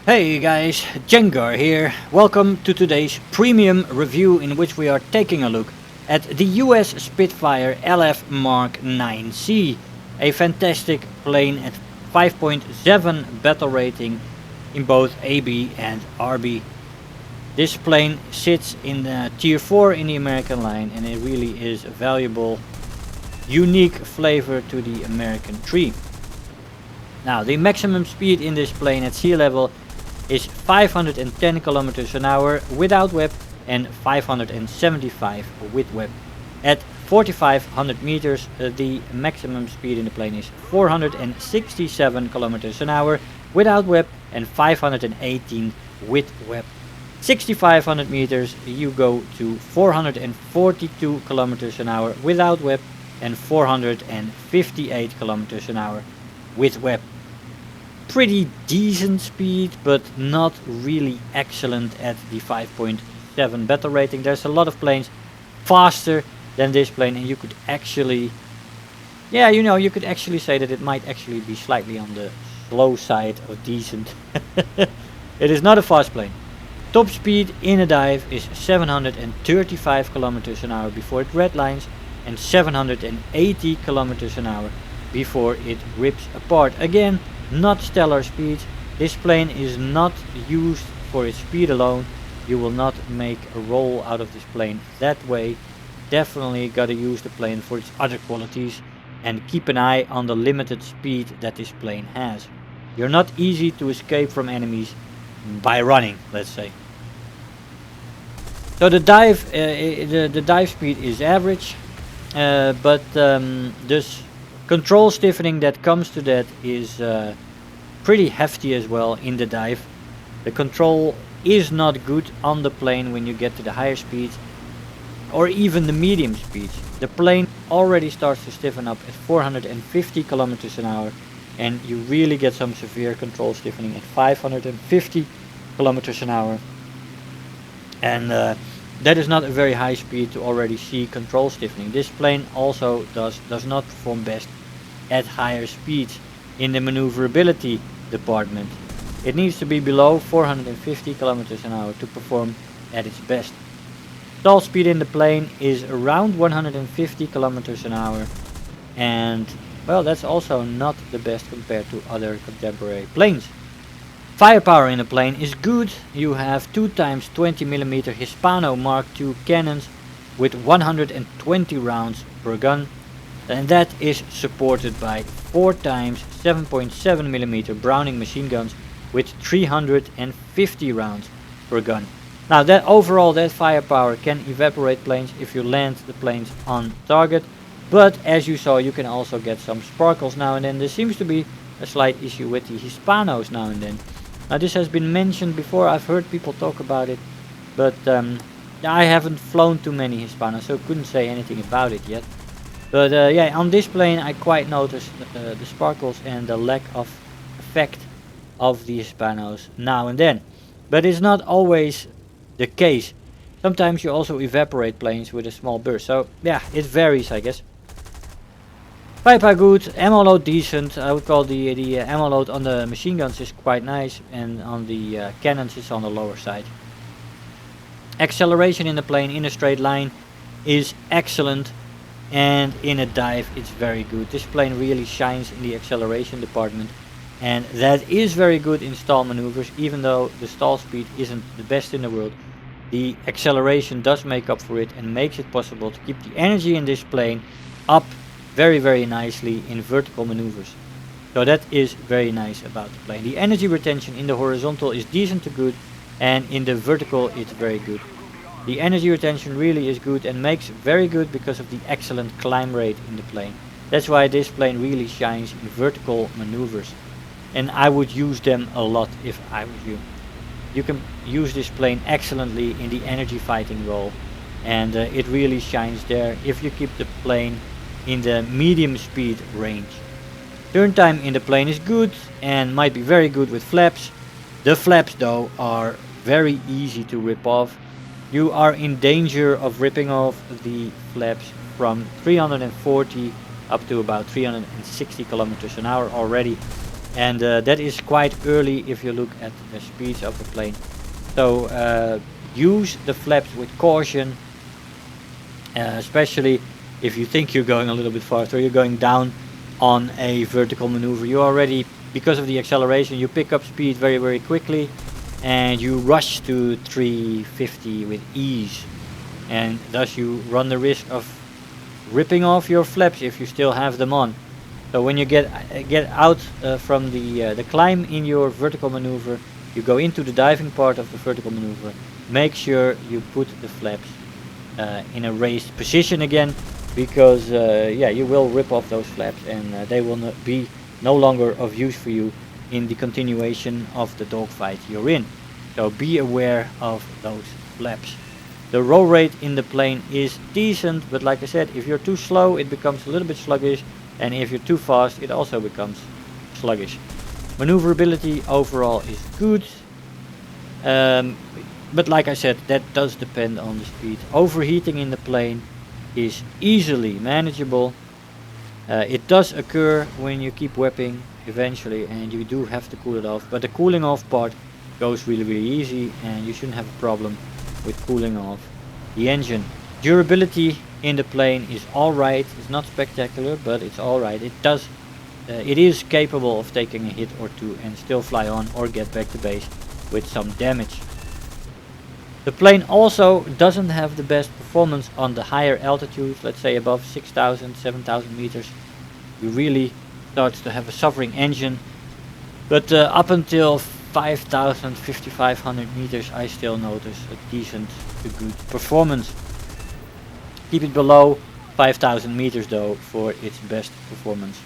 Hey guys, Jengar here. Welcome to today's premium review in which we are taking a look at the US Spitfire LF Mk IXc. A fantastic plane at 5.7 battle rating in both AB and RB. This plane sits in tier 4 in the American line and it really is a valuable, unique flavor to the American tree. Now the maximum speed in this plane at sea level is 510 kilometers an hour without WEP and 575 with WEP. At 4500 meters the maximum speed in the plane is 467 kilometers an hour without WEP and 518 with WEP. 6500 meters you go to 442 kilometers an hour without WEP and 458 kilometers an hour with WEP. Pretty decent speed, but not really excellent at the 5.7 battle rating. There's a lot of planes faster than this plane, and you could actually, you could actually say that it might actually be slightly on the slow side of decent. It is not a fast plane. Top speed in a dive is 735 kilometers an hour before it redlines and 780 kilometers an hour before it rips apart. Again, not stellar speeds. This plane is not used for its speed alone. You will not make a roll out of this plane that way. Definitely gotta use the plane for its other qualities and keep an eye on the limited speed that this plane has. You're not easy to escape from enemies by running, let's say. So the dive speed is average, but this control stiffening that comes to that is pretty hefty as well in the dive. The control is not good on the plane when you get to the higher speeds or even the medium speeds. The plane already starts to stiffen up at 450 kilometers an hour, and you really get some severe control stiffening at 550 kilometers an hour. And that is not a very high speed to already see control stiffening. This plane also does not perform best at higher speeds in the maneuverability department. It needs to be below 450 kilometers an hour to perform at its best. Stall speed in the plane is around 150 kilometers an hour, and well, that's also not the best compared to other contemporary planes. Firepower in the plane is good. You have 2x 20mm Hispano Mark II cannons with 120 rounds per gun, and that is supported by 4x 7.7mm Browning machine guns with 350 rounds per gun. Now that overall, that firepower can evaporate planes if you land the planes on target, but as you saw, you can also get some sparkles now and then. There seems to be a slight issue with the Hispanos now and then. Now this has been mentioned before, I've heard people talk about it, but I haven't flown too many Hispanos, so couldn't say anything about it yet. But yeah, on this plane I quite noticed the sparkles and the lack of effect of the Hispanos now and then. But it's not always the case. Sometimes you also evaporate planes with a small burst, so yeah, it varies, I guess. Firepower good, ammo load decent. I would call the ammo load on the machine guns is quite nice, and on the cannons is on the lower side. Acceleration in the plane in a straight line is excellent, and in a dive it's very good. This plane really shines in the acceleration department, and that is very good in stall maneuvers. Even though the stall speed isn't the best in the world, the acceleration does make up for it and makes it possible to keep the energy in this plane up very nicely in vertical maneuvers. So that is very nice about the plane. The energy retention in the horizontal is decent to good, and in the vertical it's very good. The energy retention really is good and makes very good because of the excellent climb rate in the plane. That's why this plane really shines in vertical maneuvers, and I would use them a lot if I was you. You can use this plane excellently in the energy fighting role, and it really shines there if you keep the plane in the medium speed range. Turn time in the plane is good and might be very good with flaps. The flaps though are very easy to rip off. You are in danger of ripping off the flaps from 340 up to about 360 kilometers an hour already. and that is quite early if you look at the speeds of the plane. So use the flaps with caution, especially if you think you're going a little bit faster, you're going down on a vertical maneuver. You already, because of the acceleration, you pick up speed very, very quickly, and you rush to 350 with ease, and thus you run the risk of ripping off your flaps if you still have them on. So when you get out from the climb in your vertical maneuver, you go into the diving part of the vertical maneuver. Make sure you put the flaps in a raised position again, because yeah, you will rip off those flaps, and they will not be no longer of use for you in the continuation of the dogfight you're in. So be aware of those flaps. The roll rate in the plane is decent, but like I said, if you're too slow, it becomes a little bit sluggish, and if you're too fast, it also becomes sluggish. Maneuverability overall is good, but like I said, that does depend on the speed. Overheating in the plane is easily manageable. It does occur when you keep webbing eventually, and you do have to cool it off, but the cooling off part goes really, really easy, and you shouldn't have a problem with cooling off the engine. Durability in the plane is alright. It's not spectacular, but it's alright. It is capable of taking a hit or two and still fly on or get back to base with some damage. The plane also doesn't have the best performance on the higher altitudes, let's say above 6,000, 7,000 meters. You really start to have a suffering engine, but up until 5,000, 5,500 meters I still notice a decent to good performance. Keep it below 5,000 meters though for its best performance.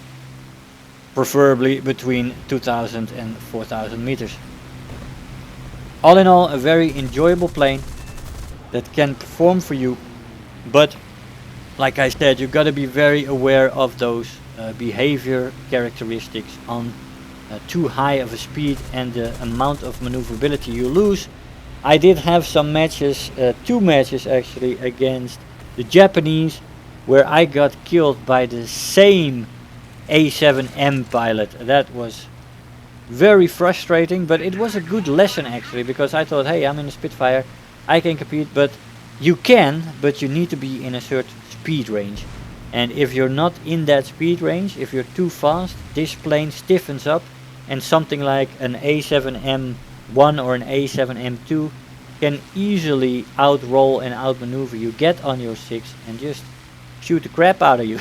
Preferably between 2,000 and 4,000 meters. All in all, a very enjoyable plane that can perform for you, but like I said, you gotta be very aware of those behavior characteristics on too high of a speed and the amount of maneuverability you lose. I did have some matches, 2 matches actually, against the Japanese, where I got killed by the same A7M pilot. That was very frustrating, but it was a good lesson actually, because I thought, hey, I'm in a Spitfire, I can compete, but you can, but you need to be in a certain speed range. And if you're not in that speed range, if you're too fast, this plane stiffens up, and something like an A7M1 or an A7M2 can easily outroll and outmaneuver you, get on your 6 and just shoot the crap out of you.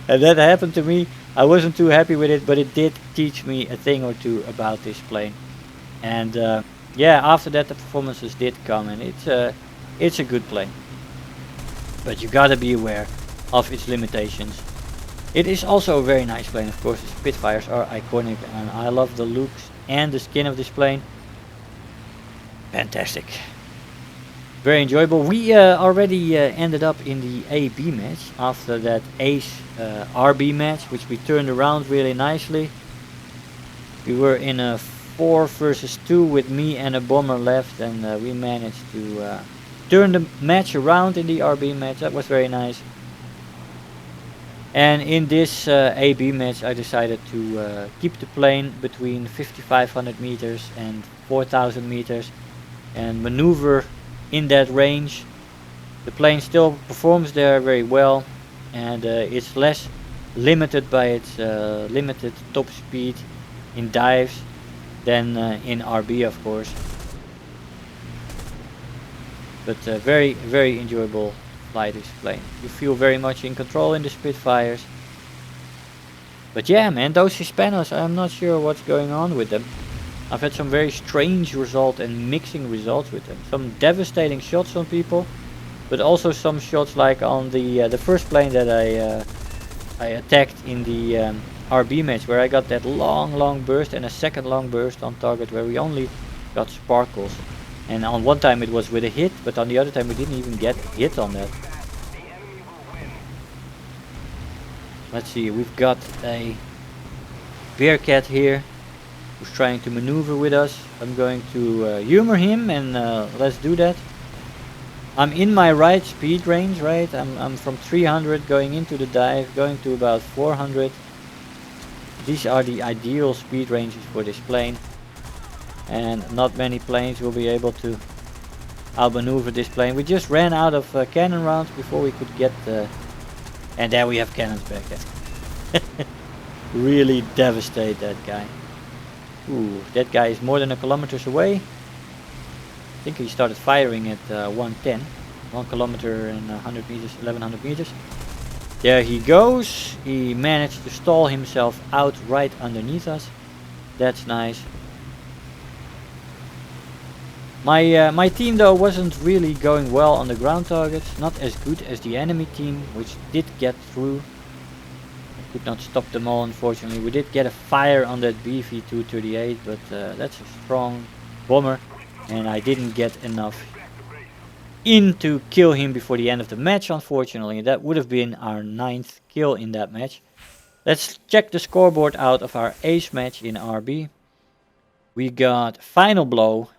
And that happened to me. I wasn't too happy with it, but it did teach me a thing or two about this plane. And yeah, after that the performances did come, and it's a good plane. But you gotta be aware of its limitations. It is also a very nice plane, of course. The Spitfires are iconic, and I love the looks and the skin of this plane. Fantastic. Very enjoyable. We already ended up in the AB match after that Ace RB match, which we turned around really nicely. We were in a 4 versus 2 with me and a bomber left, and we managed to turn the match around in the RB match. That was very nice. And in this AB match I decided to keep the plane between 5,500 meters and 4,000 meters and maneuver in that range. The plane still performs there very well, and it's less limited by its limited top speed in dives than in RB, of course. But very, very enjoyable fly this plane. You feel very much in control in the Spitfires. But yeah, man, those Hispanos, I'm not sure what's going on with them. I've had some very strange results and mixing results with them. Some devastating shots on people, but also some shots like on the first plane that I attacked in the RB match, where I got that long burst and a second long burst on target where we only got sparkles. And on one time it was with a hit, but on the other time we didn't even get hit on that. Let's see, we've got a Bearcat here who's trying to maneuver with us. I'm going to humor him, and let's do that. I'm in my right speed range, right? I'm from 300 going into the dive, going to about 400. these are the ideal speed ranges for this plane, and not many planes will be able to outmaneuver this plane. We just ran out of cannon rounds before we could get and there we have cannons back there. Really devastate that guy. Ooh, that guy is more than a kilometers away. I think he started firing at 110. 1 kilometer and 100 meters, 1100 meters. There he goes. He managed to stall himself out right underneath us. That's nice. My team though wasn't really going well on the ground targets. Not as good as the enemy team, which did get through. I could not stop them all, unfortunately. We did get a fire on that BV-238, but that's a strong bomber. And I didn't get enough in to kill him before the end of the match, unfortunately. That would have been our 9th kill in that match. Let's check the scoreboard out of our ace match in RB. We got Final Blow,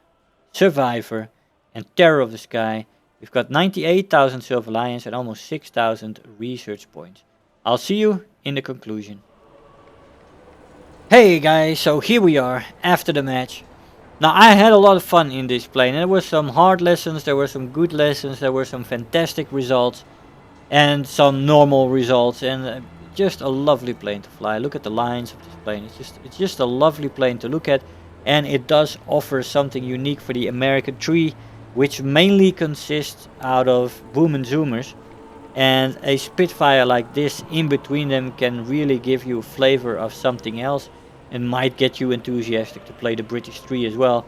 Survivor, and Terror of the Sky. We've got 98,000 Silver Lions and almost 6,000 research points. I'll see you in the conclusion. Hey guys, so here we are after the match. Now I had a lot of fun in this plane. There were some hard lessons, there were some good lessons, there were some fantastic results and some normal results, and just a lovely plane to fly. Look at the lines of this plane. It's just a lovely plane to look at, and it does offer something unique for the American tree, which mainly consists out of boom and zoomers. And a Spitfire like this in between them can really give you a flavor of something else, and might get you enthusiastic to play the British tree as well.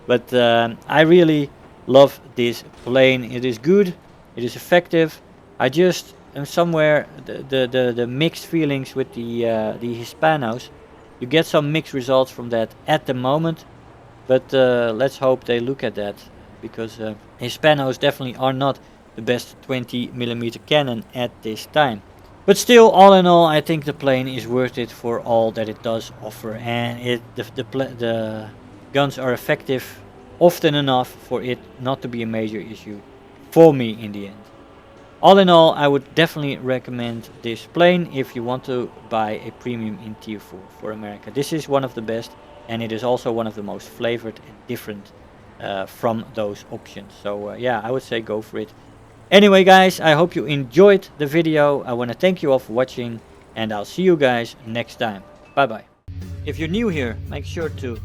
But I really love this plane. It is good, it is effective. I just am somewhere the mixed feelings with the Hispanos. You get some mixed results from that at the moment, but let's hope they look at that, because Hispanos definitely are not the best 20mm cannon at this time. But still, all in all, I think the plane is worth it for all that it does offer, and the guns are effective often enough for it not to be a major issue for me in the end. All in all, I would definitely recommend this plane if you want to buy a premium in tier 4 for America. This is one of the best, and it is also one of the most flavored and different from those options. So yeah, I would say go for it. Anyway guys, I hope you enjoyed the video. I want to thank you all for watching, and I'll see you guys next time. Bye bye. If you're new here, make sure to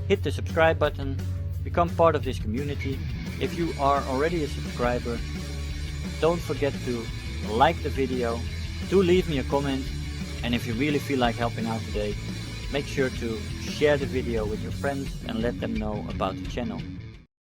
hit the subscribe button, become part of this community. If you are already a subscriber, don't forget to like the video, do leave me a comment, and if you really feel like helping out today, make sure to share the video with your friends and let them know about the channel.